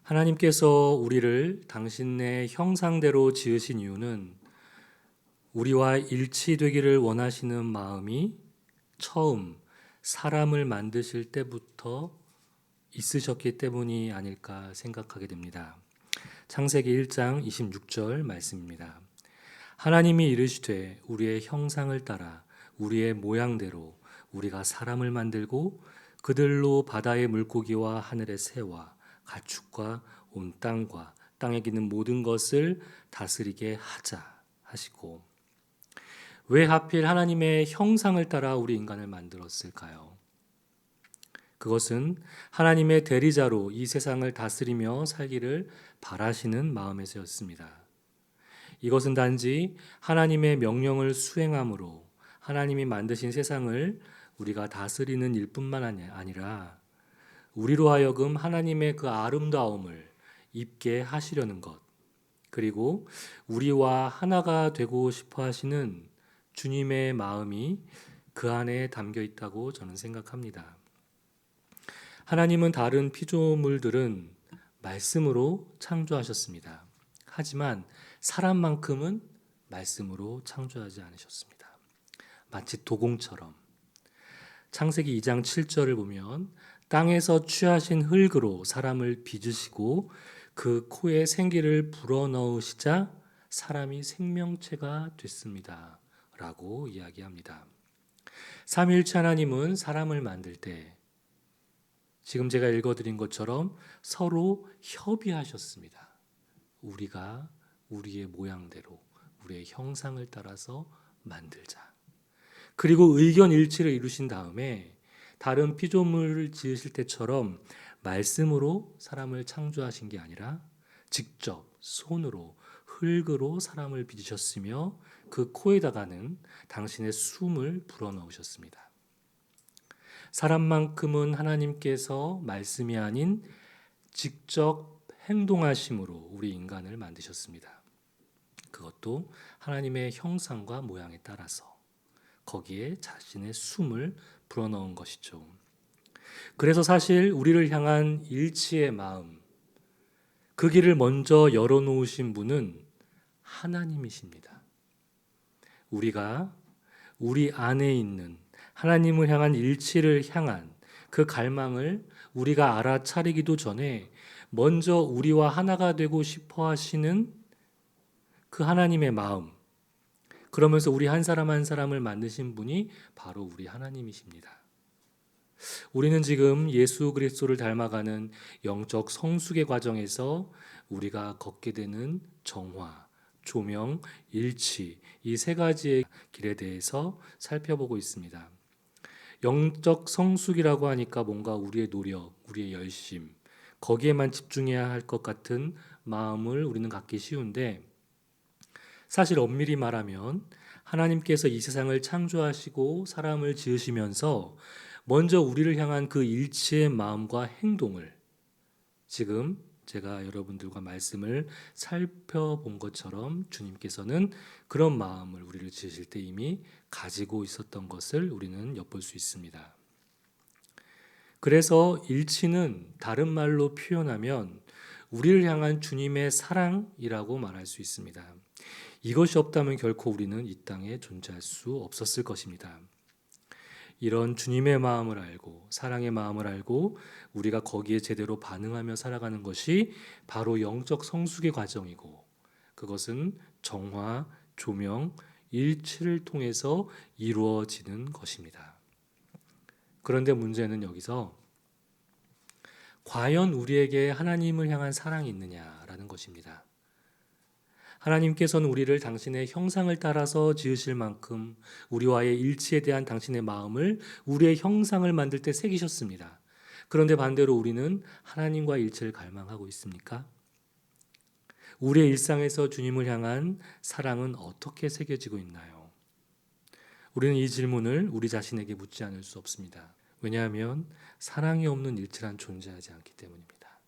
하나님께서 우리를 당신의 형상대로 지으신 이유는 우리와 일치되기를 원하시는 마음이 처음 사람을 만드실 때부터 있으셨기 때문이 아닐까 생각하게 됩니다. 창세기 1장 26절 말씀입니다. 하나님이 이르시되 우리의 형상을 따라 우리의 모양대로 우리가 사람을 만들고 그들로 바다의 물고기와 하늘의 새와 가축과 온 땅과 땅에 기는 모든 것을 다스리게 하자 하시고, 왜 하필 하나님의 형상을 따라 우리 인간을 만들었을까요? 그것은 하나님의 대리자로 이 세상을 다스리며 살기를 바라시는 마음에서였습니다. 이것은 단지 하나님의 명령을 수행함으로 하나님이 만드신 세상을 우리가 다스리는 일뿐만 아니라 우리로 하여금 하나님의 그 아름다움을 입게 하시려는 것, 그리고 우리와 하나가 되고 싶어 하시는 주님의 마음이 그 안에 담겨 있다고 저는 생각합니다. 하나님은 다른 피조물들은 말씀으로 창조하셨습니다. 하지만 사람만큼은 말씀으로 창조하지 않으셨습니다. 마치 도공처럼 창세기 2장 7절을 보면 땅에서 취하신 흙으로 사람을 빚으시고 그 코에 생기를 불어넣으시자 사람이 생명체가 됐습니다. 라고 이야기합니다. 삼위일체 하나님은 사람을 만들 때 지금 제가 읽어드린 것처럼 서로 협의하셨습니다. 우리가 우리의 모양대로 우리의 형상을 따라서 만들자. 그리고 의견 일치를 이루신 다음에 다른 피조물을 지으실 때처럼 말씀으로 사람을 창조하신 게 아니라 직접 손으로 흙으로 사람을 빚으셨으며 그 코에다가는 당신의 숨을 불어넣으셨습니다. 사람만큼은 하나님께서 말씀이 아닌 직접 행동하심으로 우리 인간을 만드셨습니다. 그것도 하나님의 형상과 모양에 따라서 거기에 자신의 숨을 불어넣은 것이죠. 그래서 사실 우리를 향한 일치의 마음, 그 길을 먼저 열어놓으신 분은 하나님이십니다. 우리가 우리 안에 있는 하나님을 향한 일치를 향한 그 갈망을 우리가 알아차리기도 전에 먼저 우리와 하나가 되고 싶어 하시는 그 하나님의 마음, 그러면서 우리 한 사람 한 사람을 만드신 분이 바로 우리 하나님이십니다. 우리는 지금 예수 그리스도를 닮아가는 영적 성숙의 과정에서 우리가 걷게 되는 정화, 조명, 일치, 이 세 가지의 길에 대해서 살펴보고 있습니다. 영적 성숙이라고 하니까 뭔가 우리의 노력, 우리의 열심, 거기에만 집중해야 할 것 같은 마음을 우리는 갖기 쉬운데, 사실 엄밀히 말하면 하나님께서 이 세상을 창조하시고 사람을 지으시면서 먼저 우리를 향한 그 일치의 마음과 행동을 지금 제가 여러분들과 말씀을 살펴본 것처럼 주님께서는 그런 마음을 우리를 지으실 때 이미 가지고 있었던 것을 우리는 엿볼 수 있습니다. 그래서 일치는 다른 말로 표현하면 우리를 향한 주님의 사랑이라고 말할 수 있습니다. 이것이 없다면 결코 우리는 이 땅에 존재할 수 없었을 것입니다. 이런 주님의 마음을 알고 사랑의 마음을 알고 우리가 거기에 제대로 반응하며 살아가는 것이 바로 영적 성숙의 과정이고, 그것은 정화, 조명, 일치를 통해서 이루어지는 것입니다. 그런데 문제는 여기서 과연 우리에게 하나님을 향한 사랑이 있느냐라는 것입니다. 하나님께서는 우리를 당신의 형상을 따라서 지으실 만큼 우리와의 일치에 대한 당신의 마음을 우리의 형상을 만들 때 새기셨습니다. 그런데 반대로 우리는 하나님과 일치를 갈망하고 있습니까? 우리의 일상에서 주님을 향한 사랑은 어떻게 새겨지고 있나요? 우리는 이 질문을 우리 자신에게 묻지 않을 수 없습니다. 왜냐하면 사랑이 없는 일치란 존재하지 않기 때문입니다.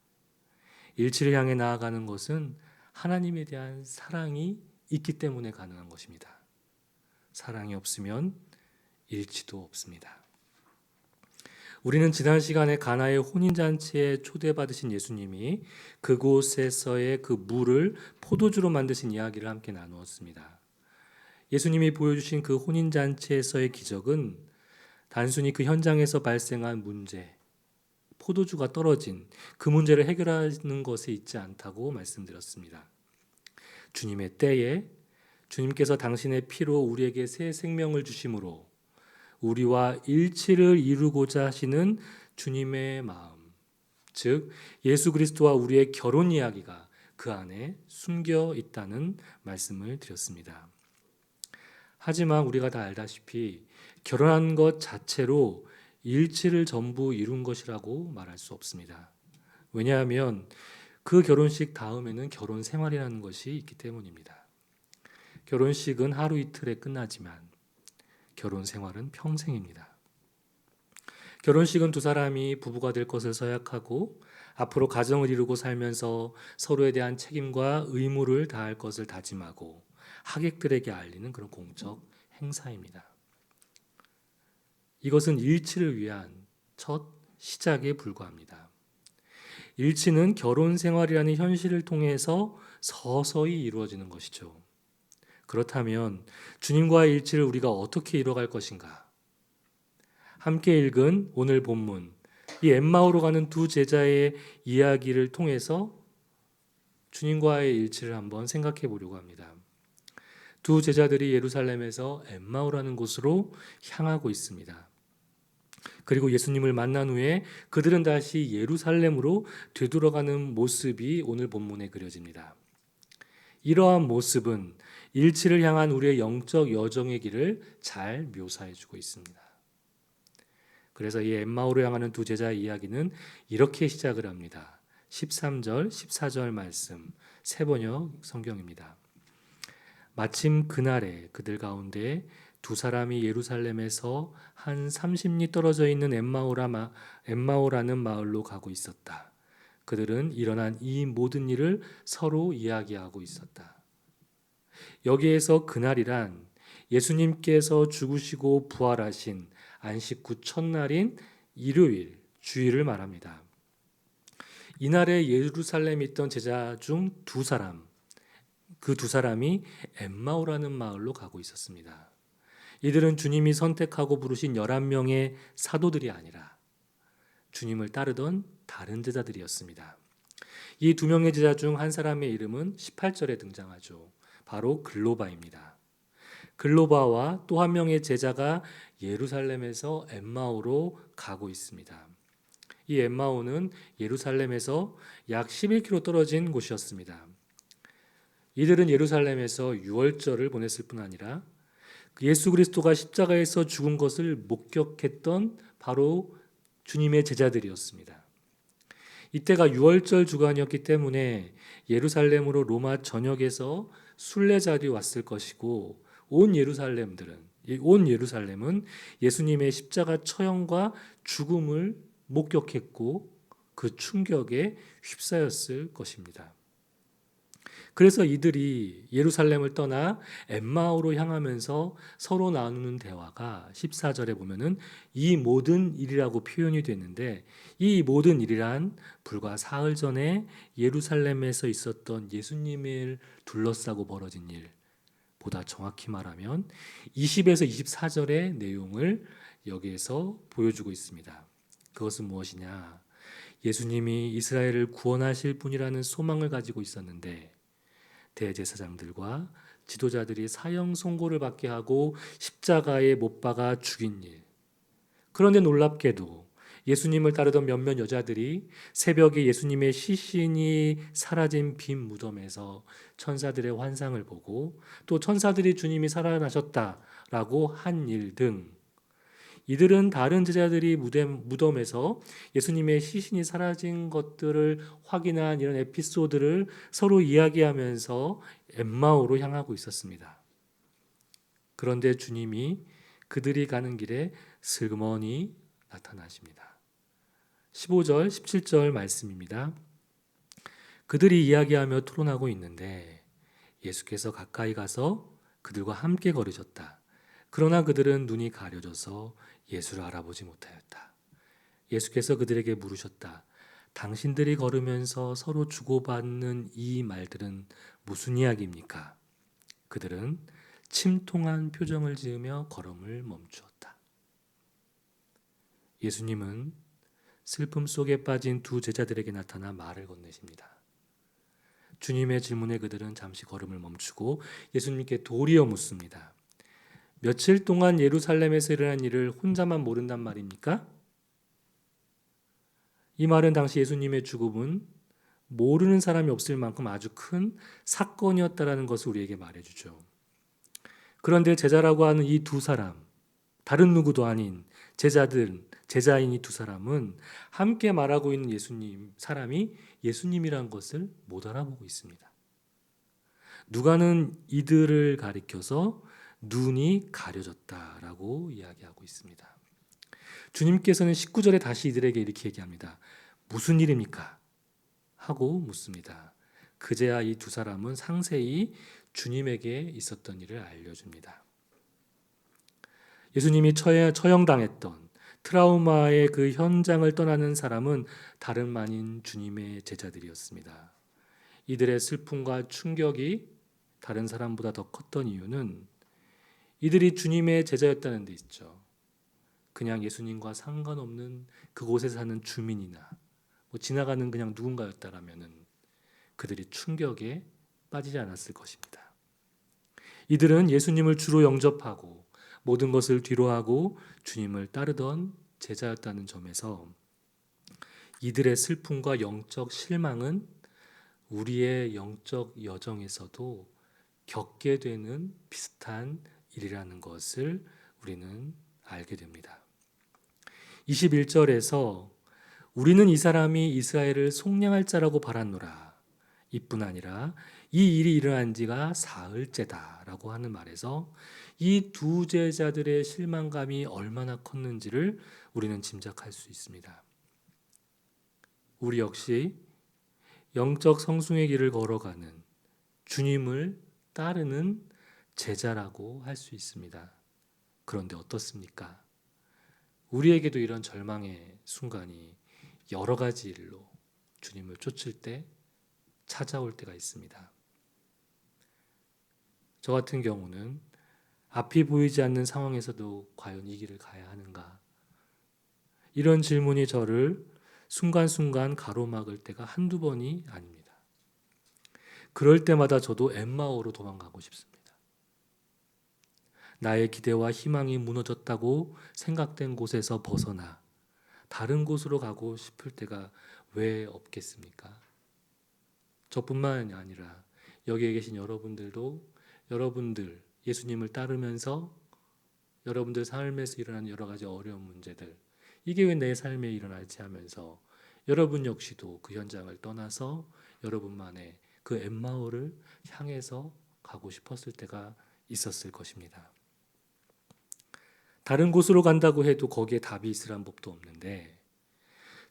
일치를 향해 나아가는 것은 하나님에 대한 사랑이 있기 때문에 가능한 것입니다. 사랑이 없으면 일치도 없습니다. 우리는 지난 시간에 가나의 혼인잔치에 초대받으신 예수님이 그곳에서의 그 물을 포도주로 만드신 이야기를 함께 나누었습니다. 예수님이 보여주신 그 혼인잔치에서의 기적은 단순히 그 현장에서 발생한 문제, 포도주가 떨어진 그 문제를 해결하는 것에 있지 않다고 말씀드렸습니다. 주님의 때에 주님께서 당신의 피로 우리에게 새 생명을 주심으로 우리와 일치를 이루고자 하시는 주님의 마음, 즉 예수 그리스도와 우리의 결혼 이야기가 그 안에 숨겨 있다는 말씀을 드렸습니다. 하지만 우리가 다 알다시피 결혼한 것 자체로 일치를 전부 이룬 것이라고 말할 수 없습니다. 왜냐하면 그 결혼식 다음에는 결혼 생활이라는 것이 있기 때문입니다. 결혼식은 하루 이틀에 끝나지만 결혼 생활은 평생입니다. 결혼식은 두 사람이 부부가 될 것을 서약하고 앞으로 가정을 이루고 살면서 서로에 대한 책임과 의무를 다할 것을 다짐하고 하객들에게 알리는 그런 공적 행사입니다. 이것은 일치를 위한 첫 시작에 불과합니다. 일치는 결혼 생활이라는 현실을 통해서 서서히 이루어지는 것이죠. 그렇다면 주님과의 일치를 우리가 어떻게 이뤄갈 것인가? 함께 읽은 오늘 본문, 이 엠마오로 가는 두 제자의 이야기를 통해서 주님과의 일치를 한번 생각해 보려고 합니다. 두 제자들이 예루살렘에서 엠마오라는 곳으로 향하고 있습니다. 그리고 예수님을 만난 후에 그들은 다시 예루살렘으로 되돌아가는 모습이 오늘 본문에 그려집니다. 이러한 모습은 일치를 향한 우리의 영적 여정의 길을 잘 묘사해 주고 있습니다. 그래서 이 엠마오로 향하는 두 제자의 이야기는 이렇게 시작을 합니다. 13절, 14절 말씀, 새번역 성경입니다. 마침 그날에 그들 가운데 두 사람이 예루살렘에서 한 30리 떨어져 있는 엠마오라는 마을로 가고 있었다. 그들은 일어난 이 모든 일을 서로 이야기하고 있었다. 여기에서 그날이란 예수님께서 죽으시고 부활하신 안식 후 첫날인 일요일, 주일을 말합니다. 이날에 예루살렘에 있던 제자 중 두 사람, 그 두 사람이 엠마오라는 마을로 가고 있었습니다. 이들은 주님이 선택하고 부르신 11명의 사도들이 아니라 주님을 따르던 다른 제자들이었습니다. 이 두 명의 제자 중 한 사람의 이름은 18절에 등장하죠. 바로 글로바입니다. 글로바와 또 한 명의 제자가 예루살렘에서 엠마오로 가고 있습니다. 이 엠마오는 예루살렘에서 약 11km 떨어진 곳이었습니다. 이들은 예루살렘에서 유월절을 보냈을 뿐 아니라 예수 그리스도가 십자가에서 죽은 것을 목격했던 바로 주님의 제자들이었습니다. 이때가 유월절 주간이었기 때문에 예루살렘으로 로마 전역에서 순례자들이 왔을 것이고 온 예루살렘은 예수님의 십자가 처형과 죽음을 목격했고 그 충격에 휩싸였을 것입니다. 그래서 이들이 예루살렘을 떠나 엠마오로 향하면서 서로 나누는 대화가 14절에 보면은 이 모든 일이라고 표현이 됐는데 이 모든 일이란 불과 사흘 전에 예루살렘에서 있었던 예수님을 둘러싸고 벌어진 일, 보다 정확히 말하면 20에서 24절의 내용을 여기에서 보여주고 있습니다. 그것은 무엇이냐? 예수님이 이스라엘을 구원하실 분이라는 소망을 가지고 있었는데 대제사장들과 지도자들이 사형 선고를 받게 하고 십자가에 못 박아 죽인 일. 그런데 놀랍게도 예수님을 따르던 몇몇 여자들이 새벽에 예수님의 시신이 사라진 빈 무덤에서 천사들의 환상을 보고 또 천사들이 주님이 살아나셨다라고 한 일 등 이들은 다른 제자들이 무덤에서 예수님의 시신이 사라진 것들을 확인한 이런 에피소드를 서로 이야기하면서 엠마오로 향하고 있었습니다. 그런데 주님이 그들이 가는 길에 슬그머니 나타나십니다. 15절, 17절 말씀입니다. 그들이 이야기하며 토론하고 있는데 예수께서 가까이 가서 그들과 함께 걸으셨다. 그러나 그들은 눈이 가려져서 예수를 알아보지 못하였다. 예수께서 그들에게 물으셨다. 당신들이 걸으면서 서로 주고받는 이 말들은 무슨 이야기입니까? 그들은 침통한 표정을 지으며 걸음을 멈추었다. 예수님은 슬픔 속에 빠진 두 제자들에게 나타나 말을 건네십니다. 주님의 질문에 그들은 잠시 걸음을 멈추고 예수님께 도리어 묻습니다. 며칠 동안 예루살렘에서 일어난 일을 혼자만 모른단 말입니까? 이 말은 당시 예수님의 죽음은 모르는 사람이 없을 만큼 아주 큰 사건이었다라는 것을 우리에게 말해주죠. 그런데 제자라고 하는 이 두 사람, 다른 누구도 아닌 제자인 이 두 사람은 함께 말하고 있는 사람이 예수님이란 것을 못 알아보고 있습니다. 누가는 이들을 가리켜서 눈이 가려졌다라고 이야기하고 있습니다. 주님께서는 19절에 다시 이들에게 이렇게 얘기합니다. 무슨 일입니까? 하고 묻습니다. 그제야 이 두 사람은 상세히 주님에게 있었던 일을 알려줍니다. 예수님이 처형당했던 트라우마의 그 현장을 떠나는 사람은 다름 아닌 주님의 제자들이었습니다. 이들의 슬픔과 충격이 다른 사람보다 더 컸던 이유는 이들이 주님의 제자였다는 데 있죠. 그냥 예수님과 상관없는 그곳에 사는 주민이나 지나가는 그냥 누군가였다라면은 그들이 충격에 빠지지 않았을 것입니다. 이들은 예수님을 주로 영접하고 모든 것을 뒤로하고 주님을 따르던 제자였다는 점에서 이들의 슬픔과 영적 실망은 우리의 영적 여정에서도 겪게 되는 비슷한 일이라는 것을 우리는 알게 됩니다. 21절에서 우리는 이 사람이 이스라엘을 속량할 자라고 바랐노라. 이뿐 아니라 이 일이 일어난 지가 사흘째다라고 하는 말에서 이 두 제자들의 실망감이 얼마나 컸는지를 우리는 짐작할 수 있습니다. 우리 역시 영적 성숙의 길을 걸어가는 주님을 따르는 제자라고 할 수 있습니다. 그런데 어떻습니까? 우리에게도 이런 절망의 순간이 여러 가지 일로 주님을 쫓을 때 찾아올 때가 있습니다. 저 같은 경우는 앞이 보이지 않는 상황에서도 과연 이 길을 가야 하는가? 이런 질문이 저를 순간순간 가로막을 때가 한두 번이 아닙니다. 그럴 때마다 저도 엠마오로 도망가고 싶습니다. 나의 기대와 희망이 무너졌다고 생각된 곳에서 벗어나 다른 곳으로 가고 싶을 때가 왜 없겠습니까? 저뿐만 아니라 여기에 계신 여러분들도 여러분들 예수님을 따르면서 여러분들 삶에서 일어나는 여러 가지 어려운 문제들, 이게 왜 내 삶에 일어나지 하면서 여러분 역시도 그 현장을 떠나서 여러분만의 그 엠마오를 향해서 가고 싶었을 때가 있었을 것입니다. 다른 곳으로 간다고 해도 거기에 답이 있으란 법도 없는데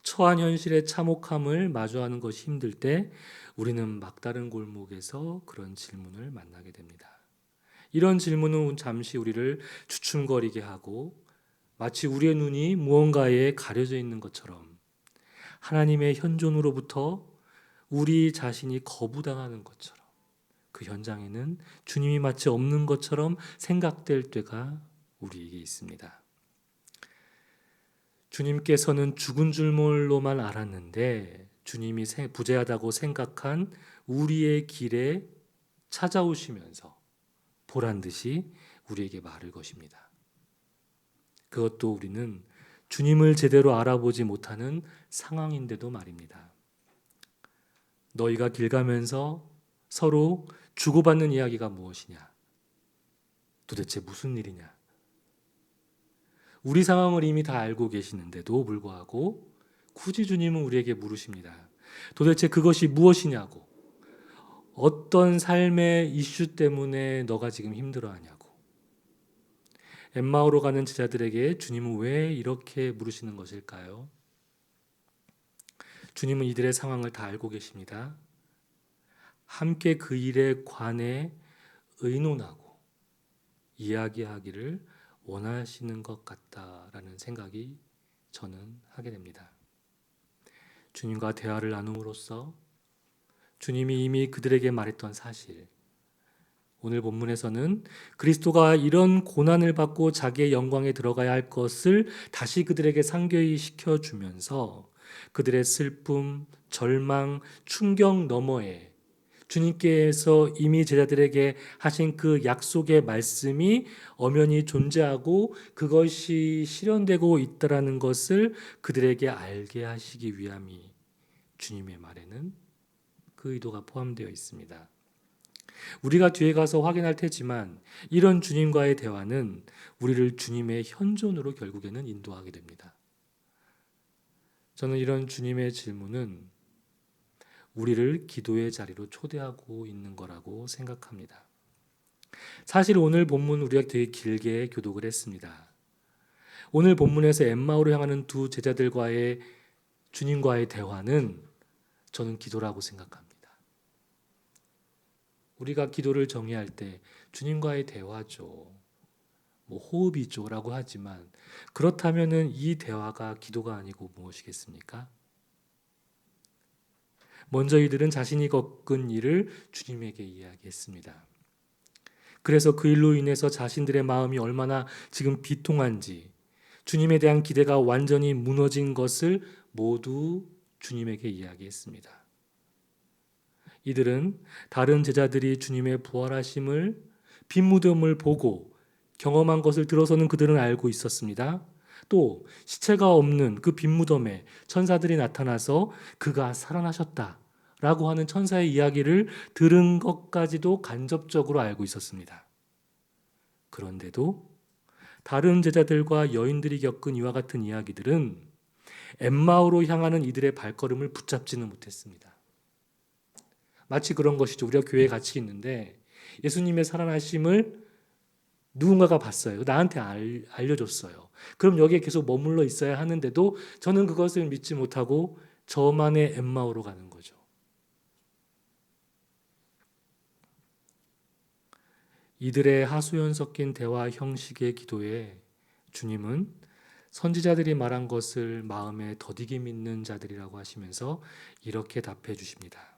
처한 현실의 참혹함을 마주하는 것이 힘들 때 우리는 막다른 골목에서 그런 질문을 만나게 됩니다. 이런 질문은 잠시 우리를 주춤거리게 하고 마치 우리의 눈이 무언가에 가려져 있는 것처럼 하나님의 현존으로부터 우리 자신이 거부당하는 것처럼 그 현장에는 주님이 마치 없는 것처럼 생각될 때가 우리에게 있습니다. 주님께서는 죽은 줄로만 알았는데 주님이 부재하다고 생각한 우리의 길에 찾아오시면서 보란 듯이 우리에게 말을 것입니다. 그것도 우리는 주님을 제대로 알아보지 못하는 상황인데도 말입니다. 너희가 길 가면서 서로 주고받는 이야기가 무엇이냐? 도대체 무슨 일이냐? 우리 상황을 이미 다 알고 계시는데도 불구하고 굳이 주님은 우리에게 물으십니다. 도대체 그것이 무엇이냐고. 어떤 삶의 이슈 때문에 너가 지금 힘들어하냐고. 엠마오로 가는 제자들에게 주님은 왜 이렇게 물으시는 것일까요? 주님은 이들의 상황을 다 알고 계십니다. 함께 그 일에 관해 의논하고 이야기하기를 원하시는 것 같다라는 생각이 저는 하게 됩니다. 주님과 대화를 나눔으로써 주님이 이미 그들에게 말했던 사실, 오늘 본문에서는 그리스도가 이런 고난을 받고 자기의 영광에 들어가야 할 것을 다시 그들에게 상기히 시켜주면서 그들의 슬픔, 절망, 충격 너머에 주님께서 이미 제자들에게 하신 그 약속의 말씀이 엄연히 존재하고 그것이 실현되고 있다라는 것을 그들에게 알게 하시기 위함이 주님의 말에는 그 의도가 포함되어 있습니다. 우리가 뒤에 가서 확인할 테지만 이런 주님과의 대화는 우리를 주님의 현존으로 결국에는 인도하게 됩니다. 저는 이런 주님의 질문은 우리를 기도의 자리로 초대하고 있는 거라고 생각합니다. 사실 오늘 본문 우리가 되게 길게 교독을 했습니다. 오늘 본문에서 엠마오로 향하는 두 제자들과의 주님과의 대화는 저는 기도라고 생각합니다. 우리가 기도를 정의할 때 주님과의 대화죠. 호흡이죠 라고 하지만 그렇다면은 이 대화가 기도가 아니고 무엇이겠습니까? 먼저 이들은 자신이 겪은 일을 주님에게 이야기했습니다. 그래서 그 일로 인해서 자신들의 마음이 얼마나 지금 비통한지, 주님에 대한 기대가 완전히 무너진 것을 모두 주님에게 이야기했습니다. 이들은 다른 제자들이 주님의 부활하심을 빈 무덤을 보고 경험한 것을 들어서는 그들은 알고 있었습니다. 또 시체가 없는 그 빈 무덤에 천사들이 나타나서 그가 살아나셨다라고 하는 천사의 이야기를 들은 것까지도 간접적으로 알고 있었습니다. 그런데도 다른 제자들과 여인들이 겪은 이와 같은 이야기들은 엠마오로 향하는 이들의 발걸음을 붙잡지는 못했습니다. 마치 그런 것이죠. 우리가 교회에 같이 있는데 예수님의 살아나심을 누군가가 봤어요. 나한테 알려줬어요. 그럼 여기에 계속 머물러 있어야 하는데도 저는 그것을 믿지 못하고 저만의 엠마오로 가는 거죠. 이들의 하소연 섞인 대화 형식의 기도에 주님은 선지자들이 말한 것을 마음에 더디게 믿는 자들이라고 하시면서 이렇게 답해 주십니다.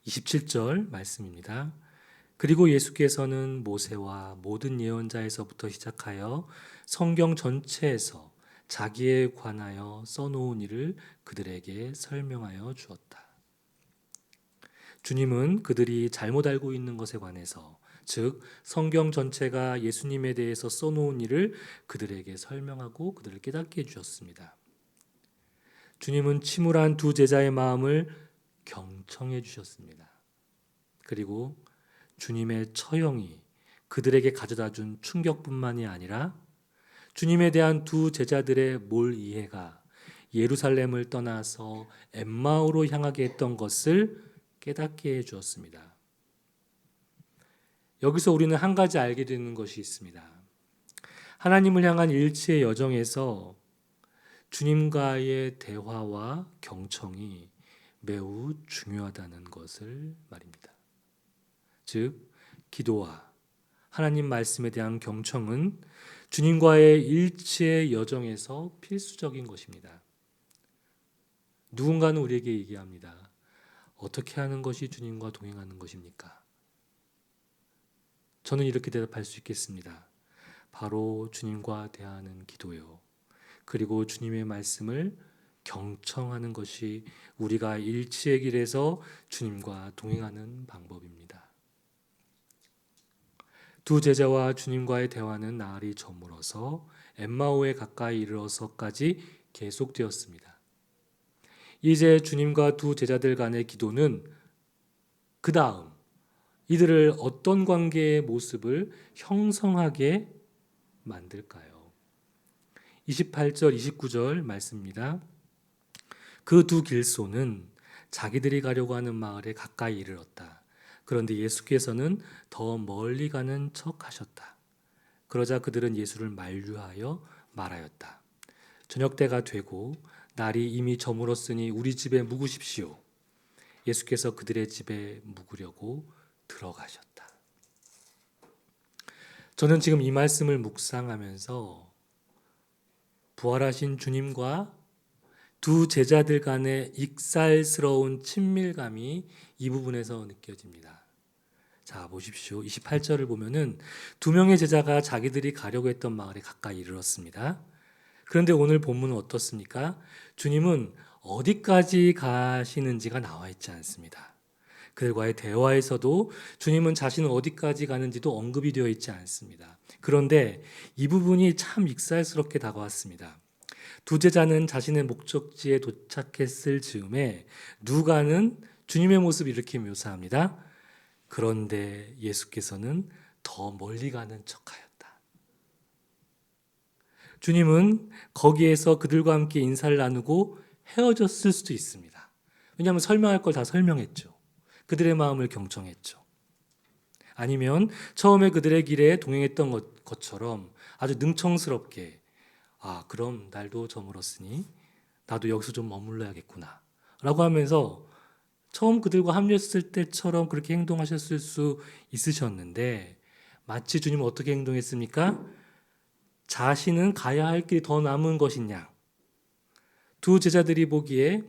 27절 말씀입니다. 그리고 예수께서는 모세와 모든 예언자에서부터 시작하여 성경 전체에서 자기에 관하여 써놓은 일을 그들에게 설명하여 주었다. 주님은 그들이 잘못 알고 있는 것에 관해서, 즉 성경 전체가 예수님에 대해서 써놓은 일을 그들에게 설명하고 그들을 깨닫게 해주셨습니다. 주님은 침울한 두 제자의 마음을 경청해 주셨습니다. 그리고 주님의 처형이 그들에게 가져다준 충격뿐만이 아니라 주님에 대한 두 제자들의 몰 이해가 예루살렘을 떠나서 엠마오로 향하게 했던 것을 깨닫게 해 주었습니다. 여기서 우리는 한 가지 알게 되는 것이 있습니다. 하나님을 향한 일치의 여정에서 주님과의 대화와 경청이 매우 중요하다는 것을 말입니다. 즉, 기도와 하나님 말씀에 대한 경청은 주님과의 일치의 여정에서 필수적인 것입니다. 누군가는 우리에게 얘기합니다. 어떻게 하는 것이 주님과 동행하는 것입니까? 저는 이렇게 대답할 수 있겠습니다. 바로 주님과 대화하는 기도요. 그리고 주님의 말씀을 경청하는 것이 우리가 일치의 길에서 주님과 동행하는 방법입니다. 두 제자와 주님과의 대화는 날이 저물어서 엠마오에 가까이 이르러서까지 계속되었습니다. 이제 주님과 두 제자들 간의 기도는 그 다음 이들을 어떤 관계의 모습을 형성하게 만들까요? 28절, 29절 말씀입니다. 그 두 길소는 자기들이 가려고 하는 마을에 가까이 이르렀다. 그런데 예수께서는 더 멀리 가는 척 하셨다. 그러자 그들은 예수를 만류하여 말하였다. 저녁 때가 되고 날이 이미 저물었으니 우리 집에 묵으십시오. 예수께서 그들의 집에 묵으려고 들어가셨다. 저는 지금 이 말씀을 묵상하면서 부활하신 주님과 두 제자들 간의 익살스러운 친밀감이 이 부분에서 느껴집니다. 자, 보십시오. 28절을 보면은 두 명의 제자가 자기들이 가려고 했던 마을에 가까이 이르렀습니다. 그런데 오늘 본문은 어떻습니까? 주님은 어디까지 가시는지가 나와 있지 않습니다. 그들과의 대화에서도 주님은 자신은 어디까지 가는지도 언급이 되어 있지 않습니다. 그런데 이 부분이 참 익살스럽게 다가왔습니다. 두 제자는 자신의 목적지에 도착했을 즈음에 누가는 주님의 모습을 이렇게 묘사합니다. 그런데 예수께서는 더 멀리 가는 척하였다. 주님은 거기에서 그들과 함께 인사를 나누고 헤어졌을 수도 있습니다. 왜냐하면 설명할 걸 다 설명했죠. 그들의 마음을 경청했죠. 아니면 처음에 그들의 길에 동행했던 것처럼 아주 능청스럽게 그럼 날도 저물었으니 나도 여기서 좀 머물러야겠구나 라고 하면서 처음 그들과 합류했을 때처럼 그렇게 행동하셨을 수 있으셨는데 마치 주님은 어떻게 행동했습니까? 자신은 가야 할 길이 더 남은 것이냐. 두 제자들이 보기에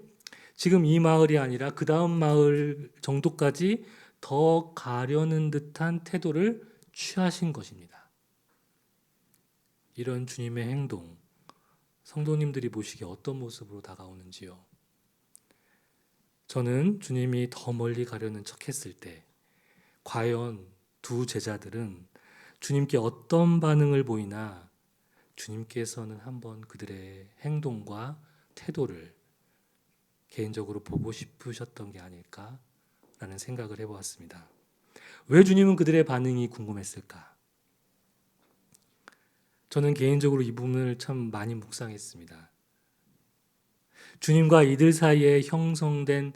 지금 이 마을이 아니라 그 다음 마을 정도까지 더 가려는 듯한 태도를 취하신 것입니다. 이런 주님의 행동, 성도님들이 보시기에 어떤 모습으로 다가오는지요? 저는 주님이 더 멀리 가려는 척 했을 때 과연 두 제자들은 주님께 어떤 반응을 보이나 주님께서는 한번 그들의 행동과 태도를 개인적으로 보고 싶으셨던 게 아닐까라는 생각을 해보았습니다. 왜 주님은 그들의 반응이 궁금했을까? 저는 개인적으로 이 부분을 참 많이 묵상했습니다. 주님과 이들 사이에 형성된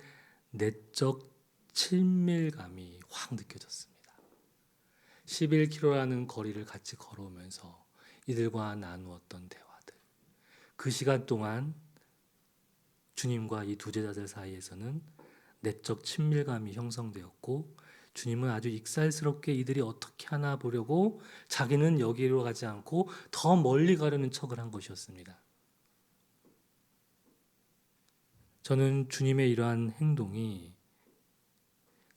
내적 친밀감이 확 느껴졌습니다. 11km라는 거리를 같이 걸어오면서 이들과 나누었던 대화들. 그 시간 동안 주님과 이 두 제자들 사이에서는 내적 친밀감이 형성되었고 주님은 아주 익살스럽게 이들이 어떻게 하나 보려고 자기는 여기로 가지 않고 더 멀리 가려는 척을 한 것이었습니다. 저는 주님의 이러한 행동이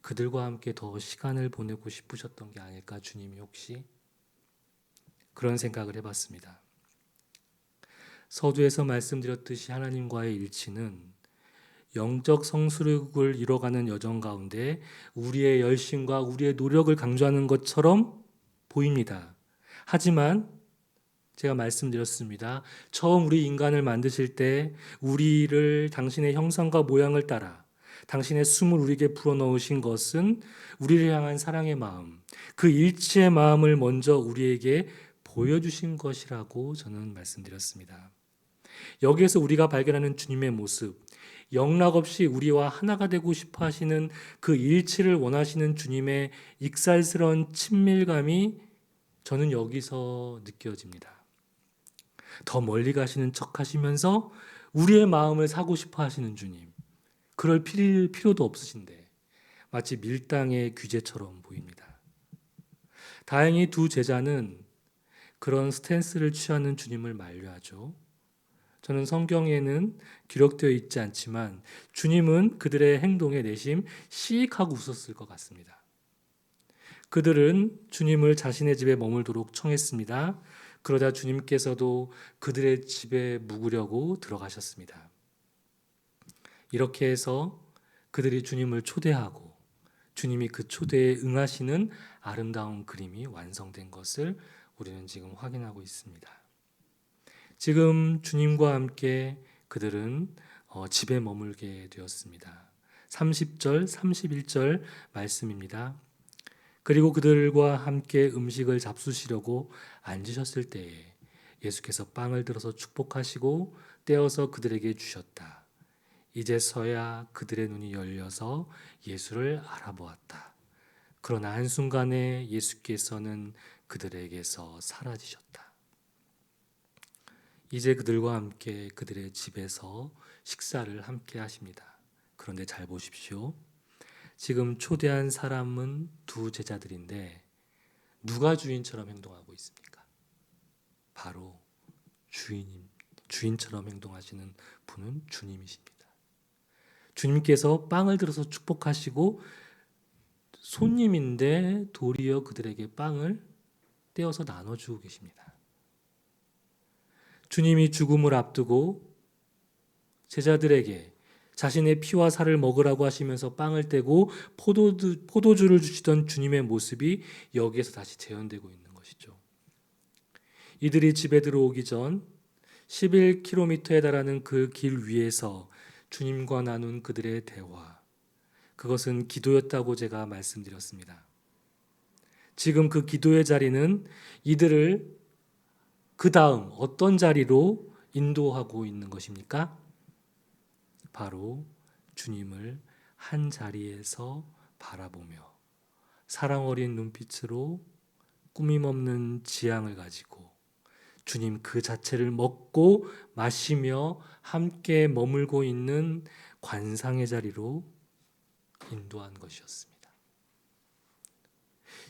그들과 함께 더 시간을 보내고 싶으셨던 게 아닐까 주님이 혹시 그런 생각을 해봤습니다. 서두에서 말씀드렸듯이 하나님과의 일치는 영적 성숙을 이뤄가는 여정 가운데 우리의 열심과 우리의 노력을 강조하는 것처럼 보입니다. 하지만 제가 말씀드렸습니다. 처음 우리 인간을 만드실 때 우리를 당신의 형상과 모양을 따라 당신의 숨을 우리에게 불어넣으신 것은 우리를 향한 사랑의 마음, 그 일치의 마음을 먼저 우리에게 보여주신 것이라고 저는 말씀드렸습니다. 여기에서 우리가 발견하는 주님의 모습, 영락없이 우리와 하나가 되고 싶어 하시는 그 일치를 원하시는 주님의 익살스러운 친밀감이 저는 여기서 느껴집니다. 더 멀리 가시는 척 하시면서 우리의 마음을 사고 싶어 하시는 주님. 그럴 필요도 없으신데 마치 밀당의 규제처럼 보입니다. 다행히 두 제자는 그런 스탠스를 취하는 주님을 만류하죠. 저는 성경에는 기록되어 있지 않지만 주님은 그들의 행동에 내심 시익하고 웃었을 것 같습니다. 그들은 주님을 자신의 집에 머물도록 청했습니다. 그러자 주님께서도 그들의 집에 묵으려고 들어가셨습니다. 이렇게 해서 그들이 주님을 초대하고 주님이 그 초대에 응하시는 아름다운 그림이 완성된 것을 우리는 지금 확인하고 있습니다. 지금 주님과 함께 그들은 집에 머물게 되었습니다. 30절, 31절 말씀입니다. 그리고 그들과 함께 음식을 잡수시려고 앉으셨을 때에 예수께서 빵을 들어서 축복하시고 떼어서 그들에게 주셨다. 이제서야 그들의 눈이 열려서 예수를 알아보았다. 그러나 한순간에 예수께서는 그들에게서 사라지셨다. 이제 그들과 함께 그들의 집에서 식사를 함께 하십니다. 그런데 잘 보십시오. 지금 초대한 사람은 두 제자들인데 누가 주인처럼 행동하고 있습니까? 바로 주인처럼 행동하시는 분은 주님이십니다. 주님께서 빵을 들어서 축복하시고 손님인데 도리어 그들에게 빵을 떼어서 나눠주고 계십니다. 주님이 죽음을 앞두고 제자들에게 자신의 피와 살을 먹으라고 하시면서 빵을 떼고 포도주를 주시던 주님의 모습이 여기에서 다시 재현되고 있는 것이죠. 이들이 집에 들어오기 전 11km에 달하는 그 길 위에서 주님과 나눈 그들의 대화, 그것은 기도였다고 제가 말씀드렸습니다. 지금 그 기도의 자리는 이들을 그 다음 어떤 자리로 인도하고 있는 것입니까? 바로 주님을 한 자리에서 바라보며 사랑 어린 눈빛으로 꾸밈 없는 지향을 가지고 주님 그 자체를 먹고 마시며 함께 머물고 있는 관상의 자리로 인도한 것이었습니다.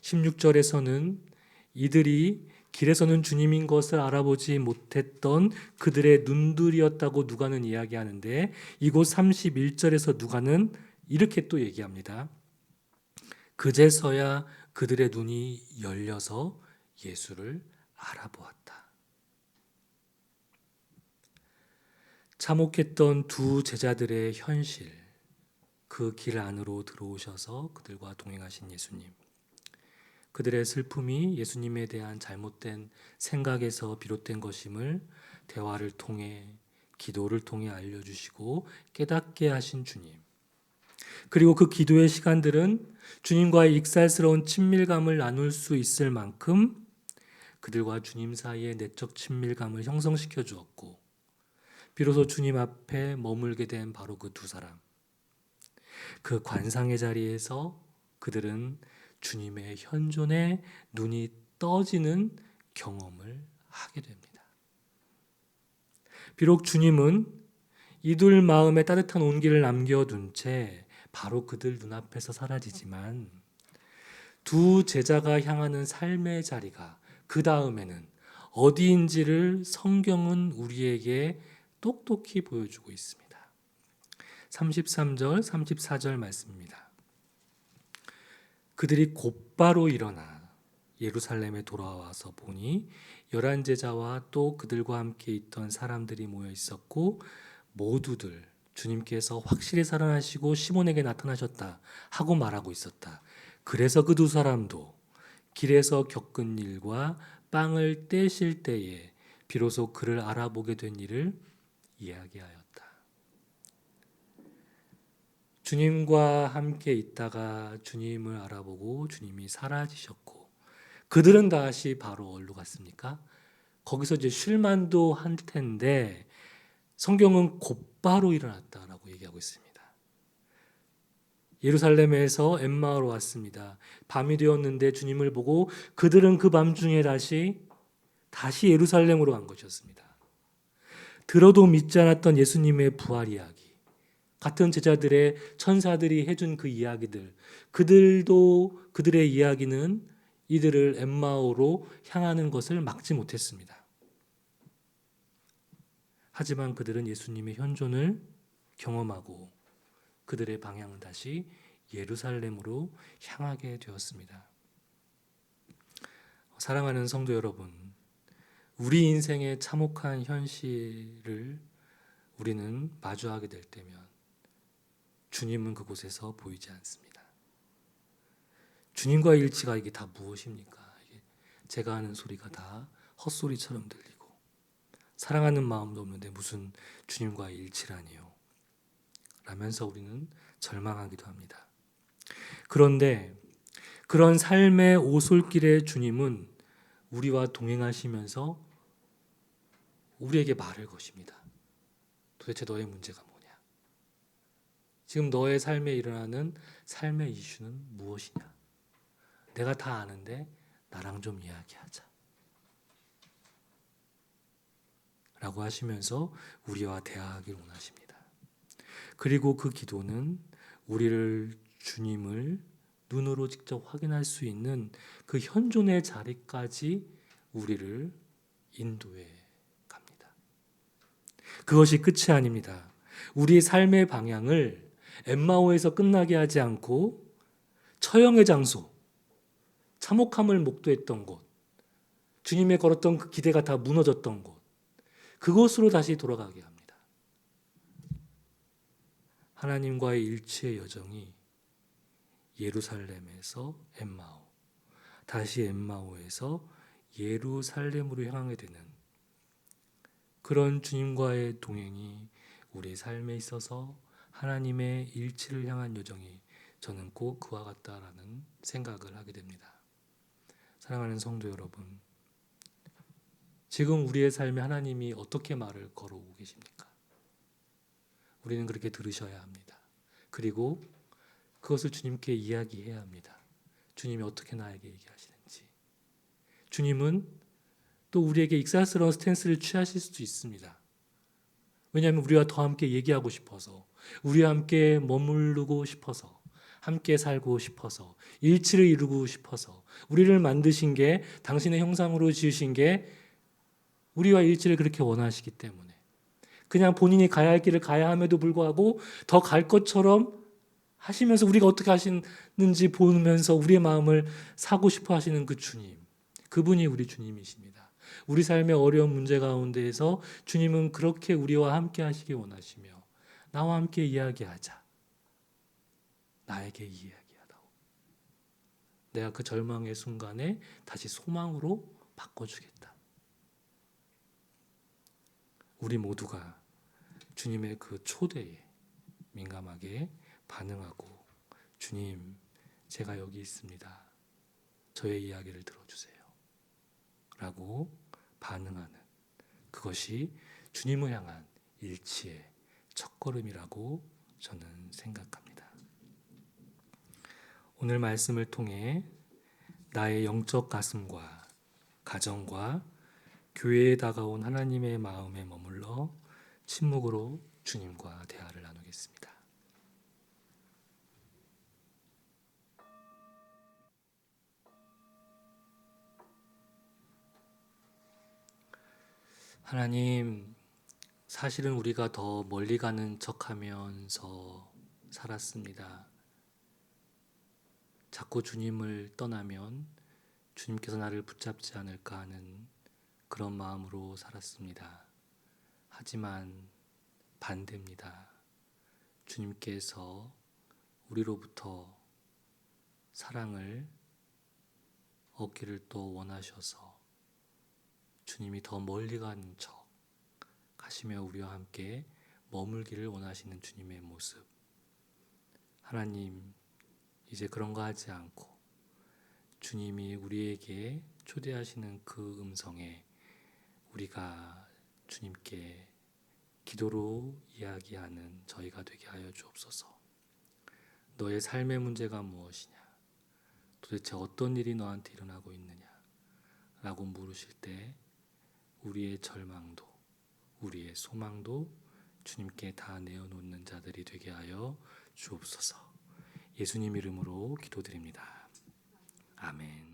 16절에서는 이들이 길에서는 주님인 것을 알아보지 못했던 그들의 눈들이었다고 누가는 이야기하는데 이곳 31절에서 누가는 이렇게 또 얘기합니다. 그제서야 그들의 눈이 열려서 예수를 알아보았다. 참혹했던 두 제자들의 현실, 그 길 안으로 들어오셔서 그들과 동행하신 예수님. 그들의 슬픔이 예수님에 대한 잘못된 생각에서 비롯된 것임을 대화를 통해 기도를 통해 알려주시고 깨닫게 하신 주님. 그리고 그 기도의 시간들은 주님과의 익살스러운 친밀감을 나눌 수 있을 만큼 그들과 주님 사이의 내적 친밀감을 형성시켜 주었고 비로소 주님 앞에 머물게 된 바로 그 두 사람. 그 관상의 자리에서 그들은 주님의 현존에 눈이 떠지는 경험을 하게 됩니다. 비록 주님은 이들 마음에 따뜻한 온기를 남겨둔 채 바로 그들 눈앞에서 사라지지만 두 제자가 향하는 삶의 자리가 그 다음에는 어디인지를 성경은 우리에게 똑똑히 보여주고 있습니다. 33절, 34절 말씀입니다. 그들이 곧바로 일어나 예루살렘에 돌아와서 보니 11제자와 또 그들과 함께 있던 사람들이 모여 있었고 모두들 주님께서 확실히 살아나시고 시몬에게 나타나셨다 하고 말하고 있었다. 그래서 그 두 사람도 길에서 겪은 일과 빵을 떼실 때에 비로소 그를 알아보게 된 일을 이야기하였다. 주님과 함께 있다가 주님을 알아보고 주님이 사라지셨고 그들은 다시 바로 어디로 갔습니까? 거기서 이제 쉴만도 할 텐데 성경은 곧바로 일어났다라고 얘기하고 있습니다. 예루살렘에서 엠마오로 왔습니다. 밤이 되었는데 주님을 보고 그들은 그 밤중에 다시 예루살렘으로 간 것이었습니다. 들어도 믿지 않았던 예수님의 부활 이야기, 같은 제자들의 천사들이 해준 그 이야기들, 그들의 이야기는 이들을 엠마오로 향하는 것을 막지 못했습니다. 하지만 그들은 예수님의 현존을 경험하고 그들의 방향은 다시 예루살렘으로 향하게 되었습니다. 사랑하는 성도 여러분, 우리 인생의 참혹한 현실을 우리는 마주하게 될 때면 주님은 그곳에서 보이지 않습니다. 주님과의 일치가 이게 다 무엇입니까? 제가 하는 소리가 다 헛소리처럼 들리고 사랑하는 마음도 없는데 무슨 주님과의 일치라니요. 라면서 우리는 절망하기도 합니다. 그런데 그런 삶의 오솔길의 주님은 우리와 동행하시면서 우리에게 말을 거십니다. 도대체 너의 문제가 뭐냐? 지금 너의 삶에 일어나는 삶의 이슈는 무엇이냐? 내가 다 아는데 나랑 좀 이야기하자. 라고 하시면서 우리와 대화하길 원하십니다. 그리고 그 기도는 우리를 주님을 눈으로 직접 확인할 수 있는 그 현존의 자리까지 우리를 인도해 갑니다. 그것이 끝이 아닙니다. 우리의 삶의 방향을 엠마오에서 끝나게 하지 않고 처형의 장소, 참혹함을 목도했던 곳, 주님의 걸었던 그 기대가 다 무너졌던 곳, 그곳으로 다시 돌아가게 합니다. 하나님과의 일치의 여정이 예루살렘에서 엠마오, 다시 엠마오에서 예루살렘으로 향하게 되는 그런 주님과의 동행이 우리의 삶에 있어서 하나님의 일치를 향한 여정이 저는 꼭 그와 같다라는 생각을 하게 됩니다. 사랑하는 성도 여러분, 지금 우리의 삶에 하나님이 어떻게 말을 걸어오고 계십니까? 우리는 그렇게 들으셔야 합니다. 그리고 그것을 주님께 이야기해야 합니다. 주님이 어떻게 나에게 얘기하시는지. 주님은 또 우리에게 익살스러운 스탠스를 취하실 수도 있습니다. 왜냐하면 우리와 더 함께 얘기하고 싶어서, 우리와 함께 머무르고 싶어서, 함께 살고 싶어서, 일치를 이루고 싶어서, 우리를 만드신 게, 당신의 형상으로 지으신 게 우리와 일치를 그렇게 원하시기 때문에 그냥 본인이 가야 할 길을 가야 함에도 불구하고 더 갈 것처럼 하시면서 우리가 어떻게 하시는지 보면서 우리의 마음을 사고 싶어 하시는 그 주님, 그분이 우리 주님이십니다. 우리 삶의 어려운 문제 가운데에서 주님은 그렇게 우리와 함께 하시기 원하시며 나와 함께 이야기하자. 나에게 이야기하다오. 내가 그 절망의 순간에 다시 소망으로 바꿔주겠다. 우리 모두가 주님의 그 초대에 민감하게 반응하고 주님, 제가 여기 있습니다. 저의 이야기를 들어주세요. 라고 반응하는 그것이 주님을 향한 일치의 첫걸음이라고 저는 생각합니다. 오늘 말씀을 통해 나의 영적 가슴과 가정과 교회에 다가온 하나님의 마음에 머물러 침묵으로 주님과 대화를 나누겠습니다. 하나님, 사실은 우리가 더 멀리 가는 척하면서 살았습니다. 자꾸 주님을 떠나면 주님께서 나를 붙잡지 않을까 하는 그런 마음으로 살았습니다. 하지만 반대입니다. 주님께서 우리로부터 사랑을 얻기를 또 원하셔서 주님이 더 멀리 가는 척 가시며 우리와 함께 머물기를 원하시는 주님의 모습. 하나님, 이제 그런 거 하지 않고 주님이 우리에게 초대하시는 그 음성에 우리가 주님께 기도로 이야기하는 저희가 되게 하여 주옵소서. 너의 삶의 문제가 무엇이냐? 도대체 어떤 일이 너한테 일어나고 있느냐? 라고 물으실 때 우리의 절망도 우리의 소망도 주님께 다 내어놓는 자들이 되게 하여 주옵소서. 예수님 이름으로 기도드립니다. 아멘.